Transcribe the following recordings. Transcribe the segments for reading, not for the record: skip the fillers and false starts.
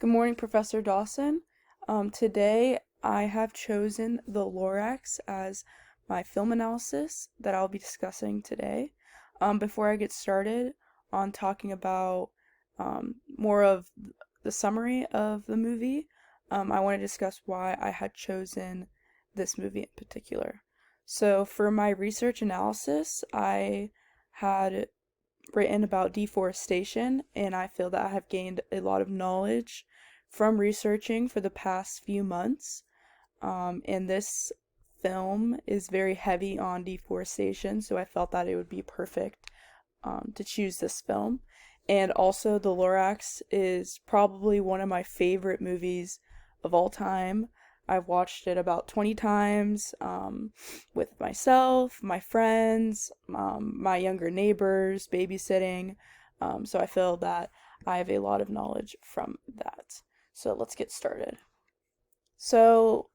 Good morning, Professor Dawson. Today I have chosen The Lorax as my film analysis that I'll be discussing today. Before I get started on talking about more of the summary of the movie, I want to discuss why I had chosen this movie in particular. So, for my research analysis, I had written about deforestation, and I feel that I have gained a lot of knowledge from researching for the past few months. And this film is very heavy on deforestation, so I felt that it would be perfect to choose this film. And also, The Lorax is probably one of my favorite movies of all time. I've watched it about 20 times with myself, my friends, my younger neighbors, babysitting. So I feel that I have a lot of knowledge from that. So let's get started. So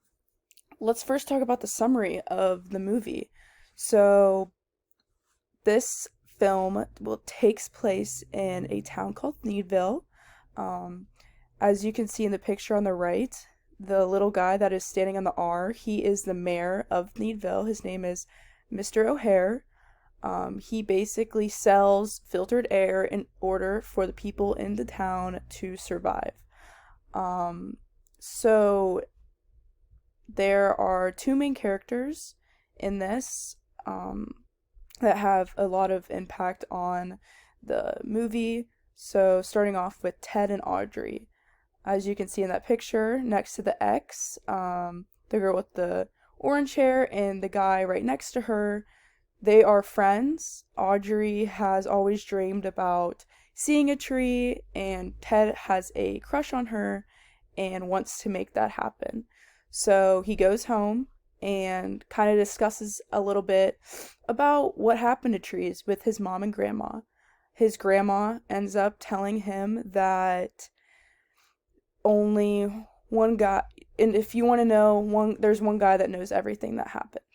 let's first talk about the summary of the movie. So this film takes place in a town called Thneedville. Um, as you can see in the picture on the right, the little guy that is standing on the R, he is the mayor of Thneedville. His name is Mr. O'Hare. He basically sells filtered air in order for the people in the town to survive. Um, so there are two main characters in this. That have a lot of impact on the movie. So, starting off with Ted and Audrey. As you can see in that picture, next to the X, the girl with the orange hair and the guy right next to her, they are friends. Audrey has always dreamed about seeing a tree, and Ted has a crush on her and wants to make that happen. So he goes home and kind of discusses a little bit about what happened to trees with his mom and grandma. His grandma ends up telling him that only one guy, and if you want to know, there's one guy that knows everything that happened,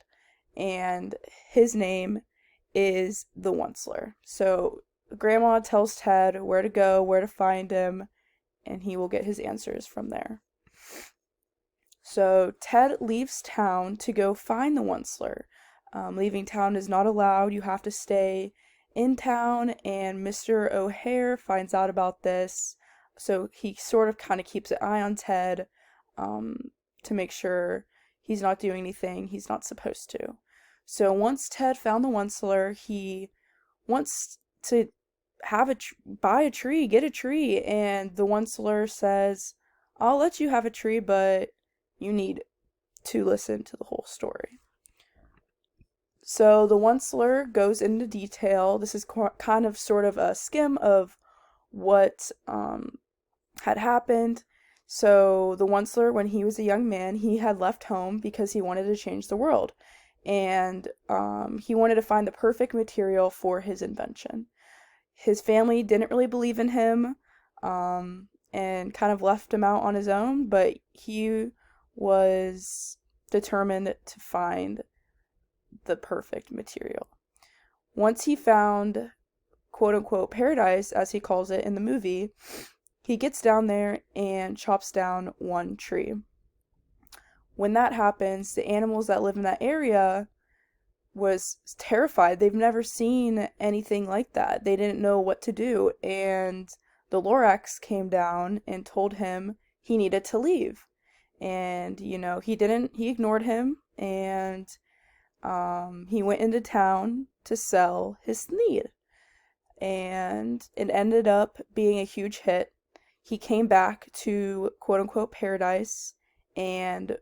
and his name is the Onceler. So grandma tells Ted where to go, where to find him, and he will get his answers from there. So Ted leaves town to go find the Onceler. Leaving town is not allowed. You have to stay in town, and Mr. O'Hare finds out about this. So he sort of kind of keeps an eye on Ted to make sure he's not doing anything he's not supposed to. So once Ted found the Onceler, he wants to buy a tree, get a tree, and the Onceler says, "I'll let you have a tree, but you need to listen to the whole story." So the Onceler goes into detail. This is kind of sort of a skim of what had happened. So the Onceler, when he was a young man, he had left home because he wanted to change the world. And he wanted to find the perfect material for his invention. His family didn't really believe in him and kind of left him out on his own, but he was determined to find the perfect material. Once he found quote unquote paradise, as he calls it in the movie, he gets down there and chops down one tree. When that happens, the animals that live in that area was terrified. They've never seen anything like that. They didn't know what to do, and the Lorax came down and told him he needed to leave. And he didn't. He ignored him, and he went into town to sell his Thneed, and it ended up being a huge hit. He came back to quote unquote paradise, and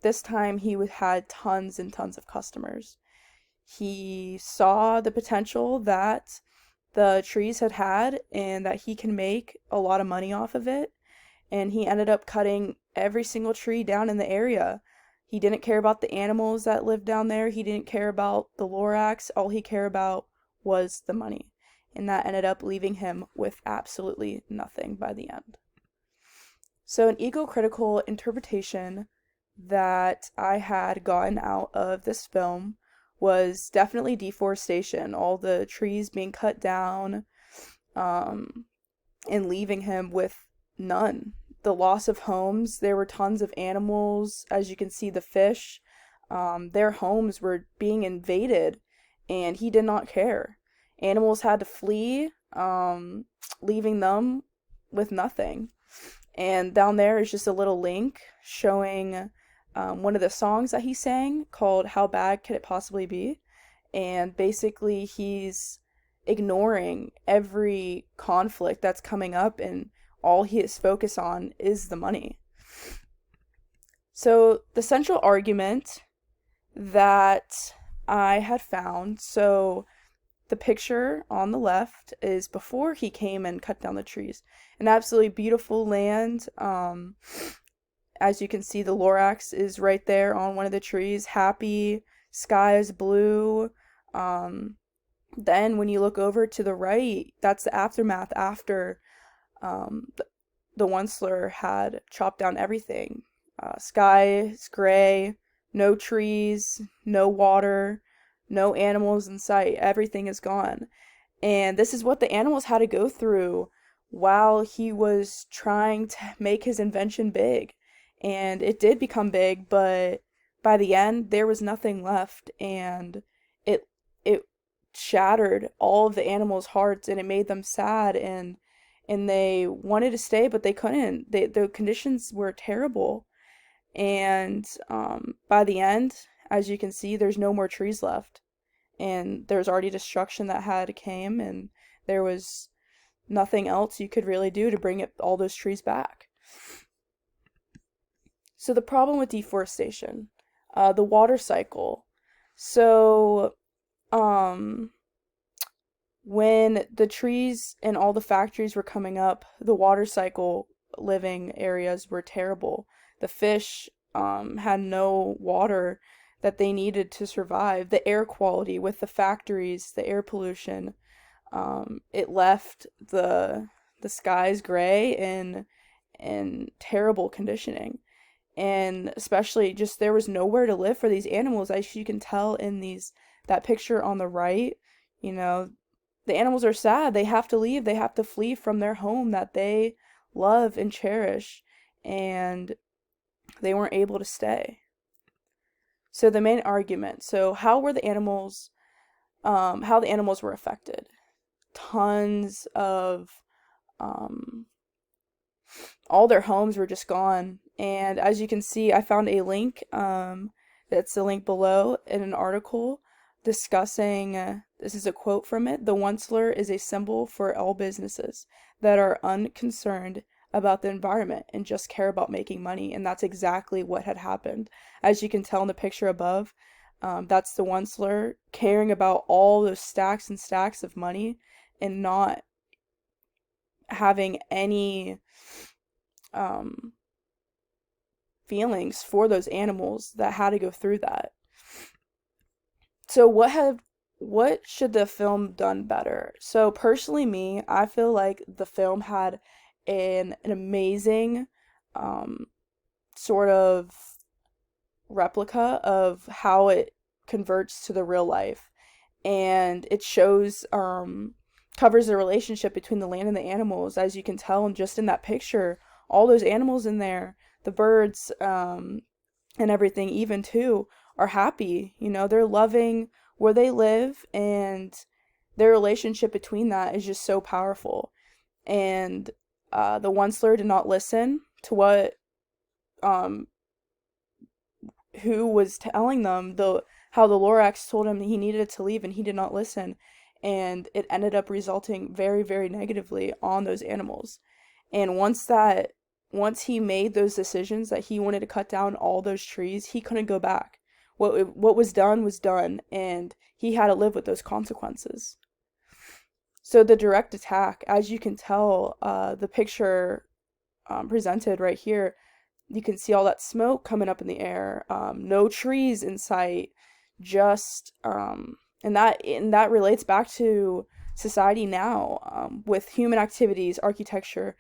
this time he had tons and tons of customers. He saw the potential that the trees had and that he can make a lot of money off of it, and he ended up cutting every single tree down in the area. He didn't care about the animals that lived down there. He didn't care about the Lorax. All he cared about was the money. And that ended up leaving him with absolutely nothing by the end. So an ego-critical interpretation that I had gotten out of this film was definitely deforestation. All the trees being cut down, and leaving him with none. the loss of homes. There were tons of animals, as you can see, the fish. Their homes were being invaded, and he did not care. Animals had to flee, leaving them with nothing. And down there is just a little link showing one of the songs that he sang called How Bad Could It Possibly Be? And basically, he's ignoring every conflict that's coming up, and all he is focused on is the money. So, the central argument that I had found, so the picture on the left is before he came and cut down the trees. An absolutely beautiful land. As you can see, the Lorax is right there on one of the trees. Happy, sky is blue. Then when you look over to the right, that's the aftermath after the Onceler had chopped down everything. Sky is gray, no trees, no water, no animals in sight. Everything is gone. And this is what the animals had to go through while he was trying to make his invention big. And it did become big, but by the end, there was nothing left. And it shattered all of the animals' hearts, and it made them sad, and they wanted to stay, but they couldn't. The conditions were terrible. And by the end, as you can see, there's no more trees left. And there's already destruction that had came, and there was nothing else you could really do to bring all those trees back. So the problem with deforestation, the water cycle. So when the trees and all the factories were coming up, the water cycle living areas were terrible. The fish had no water that they needed to survive. The air quality with the factories, the air pollution, it left the skies gray and terrible conditioning. And especially just there was nowhere to live for these animals, as you can tell in that picture on the right. The animals are sad. They have to leave. They have to flee from their home that they love and cherish, and they weren't able to stay. So the main argument. So how the animals were affected? Tons of all their homes were just gone. And as you can see, I found a link. That's the link below in an article discussing. This is a quote from it. The Onceler is a symbol for all businesses that are unconcerned about the environment and just care about making money. And that's exactly what had happened. As you can tell in the picture above, that's the Onceler caring about all those stacks and stacks of money and not having any feelings for those animals that had to go through that. So what should the film done better? So personally, I feel like the film had an amazing sort of replica of how it converts to the real life, and it shows covers the relationship between the land and the animals. As you can tell, and just in that picture, all those animals in there, the birds and everything, even too, are happy. They're loving where they live, and their relationship between that is just so powerful. And the Onceler did not listen to what who was telling them, how the Lorax told him he needed to leave, and he did not listen, and it ended up resulting very, very negatively on those animals. And once he made those decisions that he wanted to cut down all those trees, he couldn't go back. What was done, and he had to live with those consequences. So the direct attack, as you can tell, the picture presented right here, you can see all that smoke coming up in the air, no trees in sight, just and that relates back to society now, with human activities, architectural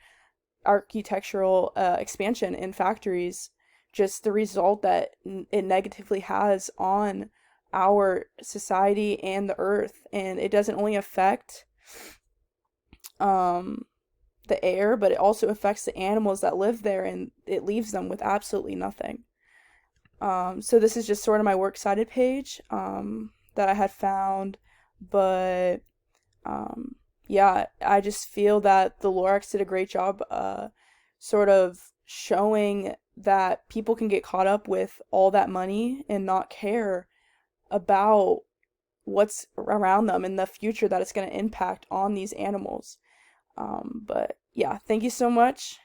expansion in factories, just the result that it negatively has on our society and the earth. And it doesn't only affect the air, but it also affects the animals that live there, and it leaves them with absolutely nothing. So this is just sort of my works cited page that I had found, but um, yeah, I just feel that the Lorax did a great job sort of showing that people can get caught up with all that money and not care about what's around them and the future that it's going to impact on these animals. But yeah, thank you so much.